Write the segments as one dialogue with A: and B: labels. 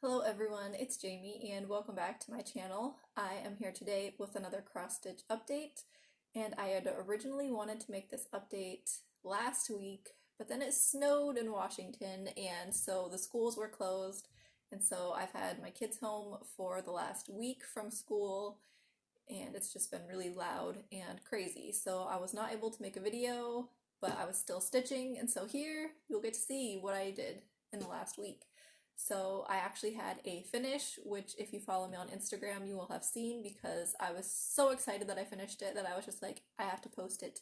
A: Hello everyone, it's Jamie and welcome back to my channel. I am here today with another cross-stitch update, and I had originally wanted to make this update last week, but then it snowed in Washington and so the schools were closed, and so I've had my kids home for the last week from school and it's just been really loud and crazy. So I was not able to make a video, but I was still stitching, and so here you'll get to see what I did in the last week. So I actually had a finish, which if you follow me on Instagram, you will have seen, because I was so excited that I finished it that I was just like, I have to post it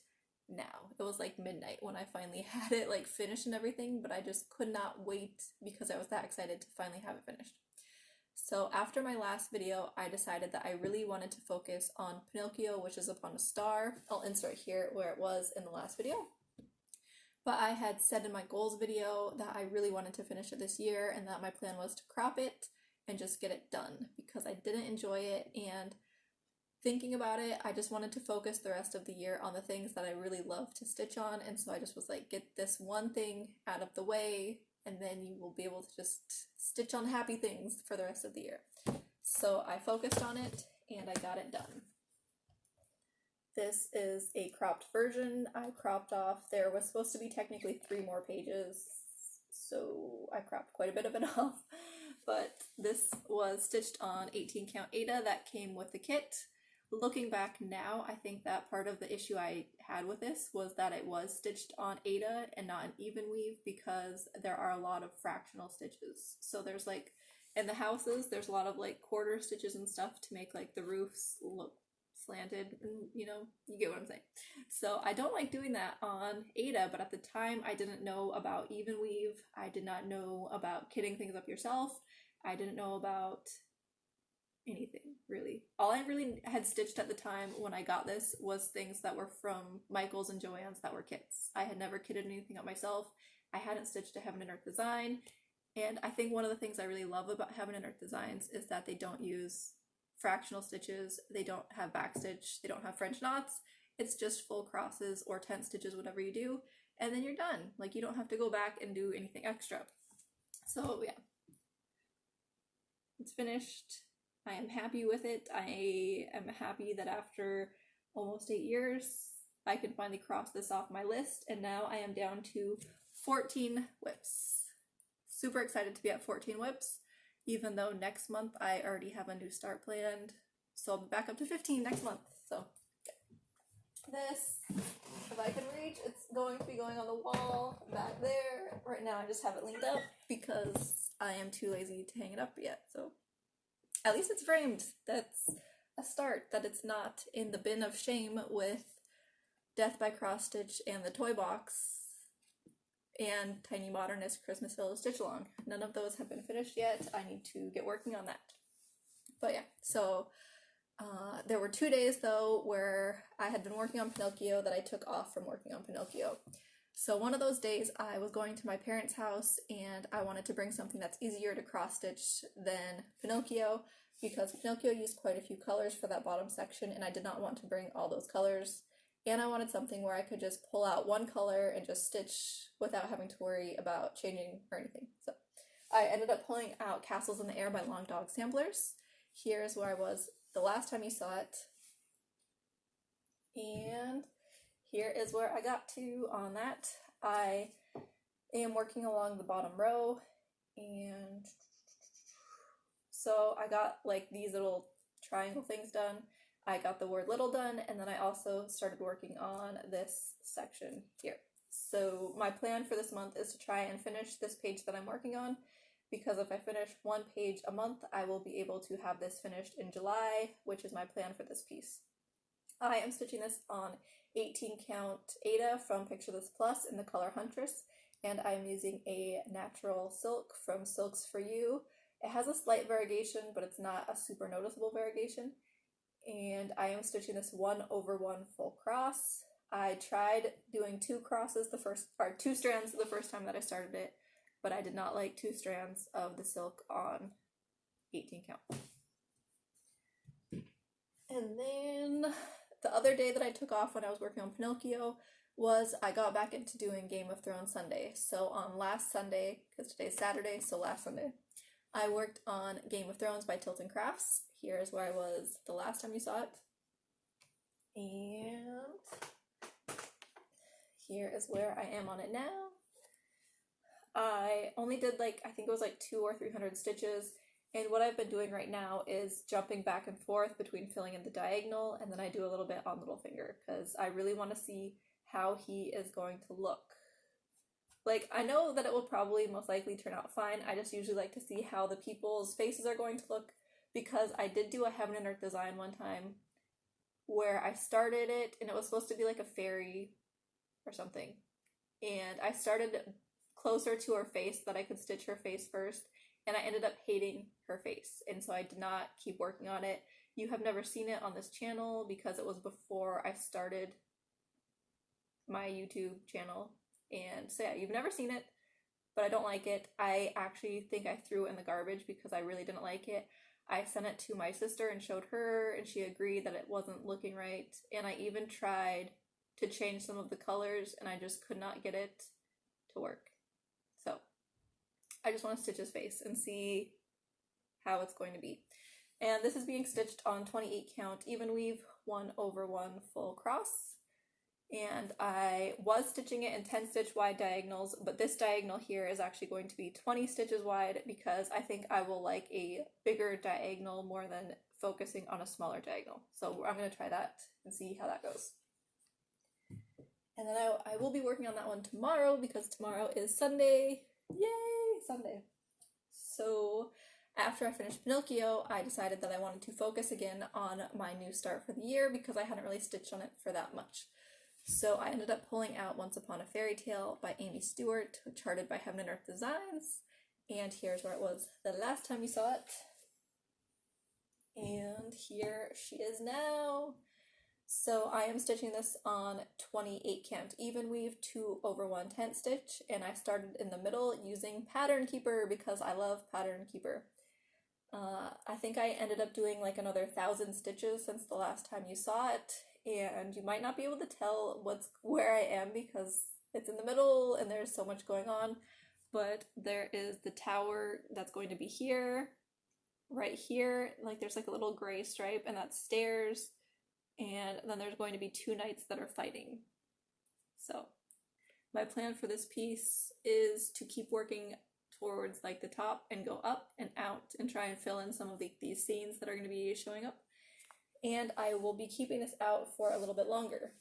A: now. It was like midnight when I finally had it like finished and everything, but I just could not wait because I was that excited to finally have it finished. So after my last video, I decided that I really wanted to focus on Pinocchio, which is upon a star. I'll insert here where it was in the last video. But I had said in my goals video that I really wanted to finish it this year and that my plan was to crop it and just get it done because I didn't enjoy it, and thinking about it, I just wanted to focus the rest of the year on the things that I really love to stitch on, and so I just was like, get this one thing out of the way and then you will be able to just stitch on happy things for the rest of the year. So I focused on it and I got it done. This is a cropped version. I cropped off, there was supposed to be technically 3 more pages, so I cropped quite a bit of it off, but this was stitched on 18 count Aida that came with the kit. Looking back now, I think that part of the issue I had with this was that it was stitched on Aida and not an even weave, because there are a lot of fractional stitches. So there's like, in the houses, there's a lot of like quarter stitches and stuff to make like the roofs look slanted, and you know, you get what I'm saying. So I don't like doing that on Aida, but at the time I didn't know about even weave. I did not know about kitting things up yourself. I didn't know about anything really. All I really had stitched at the time when I got this was things that were from Michael's and Joann's that were kits. I had never kitted anything up myself. I hadn't stitched a Heaven and Earth design, and I think one of the things I really love about Heaven and Earth designs is that they don't use fractional stitches, they don't have backstitch, they don't have French knots. It's just full crosses or tent stitches, whatever you do, and then you're done. Like, you don't have to go back and do anything extra. So yeah, it's finished. I am happy with it. I am happy that after almost 8 years I could finally cross this off my list, and now I am down to 14 whips. Super excited to be at 14 whips, even though next month I already have a new start planned, so I'll be back up to 15 next month. So this, if I can reach, it's going to be going on the wall back there. Right now I just have it leaned up because I am too lazy to hang it up yet, so at least it's framed. That's a start, that it's not in the bin of shame with Death by Cross Stitch and the Toy Box and Tiny Modernist Christmas Village Stitch Along. None of those have been finished yet. I need to get working on that. But yeah, so there were 2 days though where I had been working on Pinocchio that I took off from working on Pinocchio. So one of those days I was going to my parents' house and I wanted to bring something that's easier to cross stitch than Pinocchio, because Pinocchio used quite a few colors for that bottom section and I did not want to bring all those colors. And I wanted something where I could just pull out one color and just stitch without having to worry about changing or anything. So I ended up pulling out Castles in the Air by Long Dog Samplers. Here's where I was the last time you saw it. And here is where I got to on that. I am working along the bottom row, and so I got like these little triangle things done. I got the word little done, and then I also started working on this section here. So my plan for this month is to try and finish this page that I'm working on, because if I finish 1 page a month, I will be able to have this finished in July, which is my plan for this piece. I am stitching this on 18 count Aida from Picture This Plus in the color Huntress, and I am using a natural silk from Silks For You. It has a slight variegation, but it's not a super noticeable variegation. And I am stitching this 1/1 full cross. I tried doing 2 crosses the first, or 2 strands the first time that I started it, but I did not like 2 strands of the silk on 18 count. And then the other day that I took off when I was working on Pinocchio was I got back into doing Game of Thrones Sunday. So on last Sunday, because today's Saturday, so last Sunday, I worked on Game of Thrones by Tilton Crafts. Here's where I was the last time you saw it. And here is where I am on it now. I only did I think it was 200 or 300 stitches. And what I've been doing right now is jumping back and forth between filling in the diagonal, and then I do a little bit on Littlefinger because I really want to see how he is going to look. I know that it will probably most likely turn out fine. I just usually like to see how the people's faces are going to look, because I did do a Heaven and Earth design one time where I started it and it was supposed to be like a fairy or something. And I started closer to her face so that I could stitch her face first, and I ended up hating her face. And so I did not keep working on it. You have never seen it on this channel because it was before I started my YouTube channel. And so yeah, you've never seen it, but I don't like it. I actually think I threw it in the garbage because I really didn't like it. I sent it to my sister and showed her, and she agreed that it wasn't looking right. And I even tried to change some of the colors, and I just could not get it to work. So I just want to stitch his face and see how it's going to be. And this is being stitched on 28 count even weave 1/1 full cross. And I was stitching it in 10 stitch wide diagonals, but this diagonal here is actually going to be 20 stitches wide because I think I will like a bigger diagonal more than focusing on a smaller diagonal. So I'm going to try that and see how that goes. And then I will be working on that one tomorrow because tomorrow is Sunday. Yay, Sunday. So after I finished Pinocchio, I decided that I wanted to focus again on my new start for the year because I hadn't really stitched on it for that much. So I ended up pulling out Once Upon a Fairy Tale by Amy Stewart, charted by Heaven and Earth Designs. And here's where it was the last time you saw it. And here she is now. So I am stitching this on 28 count even weave 2/1 tent stitch, and I started in the middle using Pattern Keeper because I love Pattern Keeper. I think I ended up doing another 1,000 stitches since the last time you saw it, and you might not be able to tell where I am because it's in the middle and there's so much going on, but there is the tower that's going to be here, right here, there's a little gray stripe, and that's stairs, and then there's going to be 2 knights that are fighting. So my plan for this piece is to keep working towards the top and go up and out and try and fill in some of these scenes that are going to be showing up. And I will be keeping this out for a little bit longer.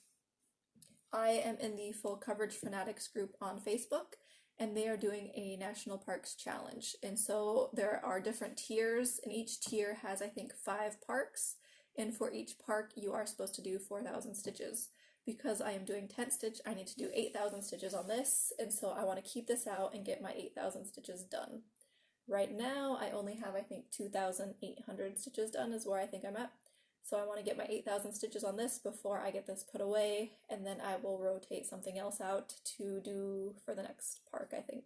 A: I am in the Full Coverage Fanatics group on Facebook, and they are doing a National Parks Challenge. And so there are different tiers, and each tier has, I think, 5 parks. And for each park, you are supposed to do 4,000 stitches. Because I am doing tent stitch, I need to do 8,000 stitches on this, and so I want to keep this out and get my 8,000 stitches done. Right now, I only have, I think, 2,800 stitches done is where I think I'm at. So I want to get my 8,000 stitches on this before I get this put away, and then I will rotate something else out to do for the next park, I think.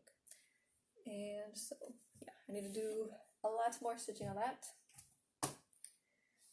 A: And so, yeah, I need to do a lot more stitching on that.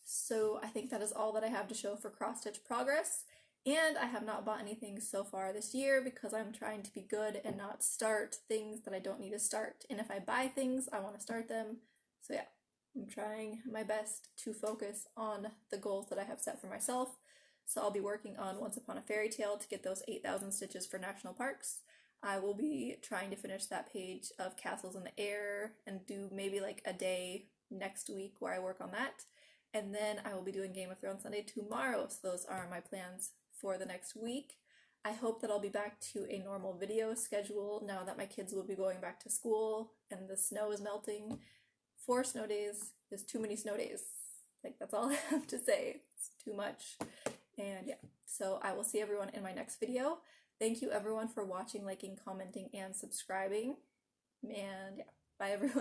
A: So I think that is all that I have to show for cross-stitch progress, and I have not bought anything so far this year because I'm trying to be good and not start things that I don't need to start. And if I buy things, I want to start them. So yeah. I'm trying my best to focus on the goals that I have set for myself. So I'll be working on Once Upon a Fairy Tale to get those 8,000 stitches for national parks. I will be trying to finish that page of Castles in the Air and do maybe a day next week where I work on that. And then I will be doing Game of Thrones Sunday tomorrow. So those are my plans for the next week. I hope that I'll be back to a normal video schedule now that my kids will be going back to school and the snow is melting. 4 snow days is too many snow days. That's all I have to say. It's too much. And yeah, so I will see everyone in my next video. Thank you everyone for watching, liking, commenting, and subscribing. And yeah, bye everyone.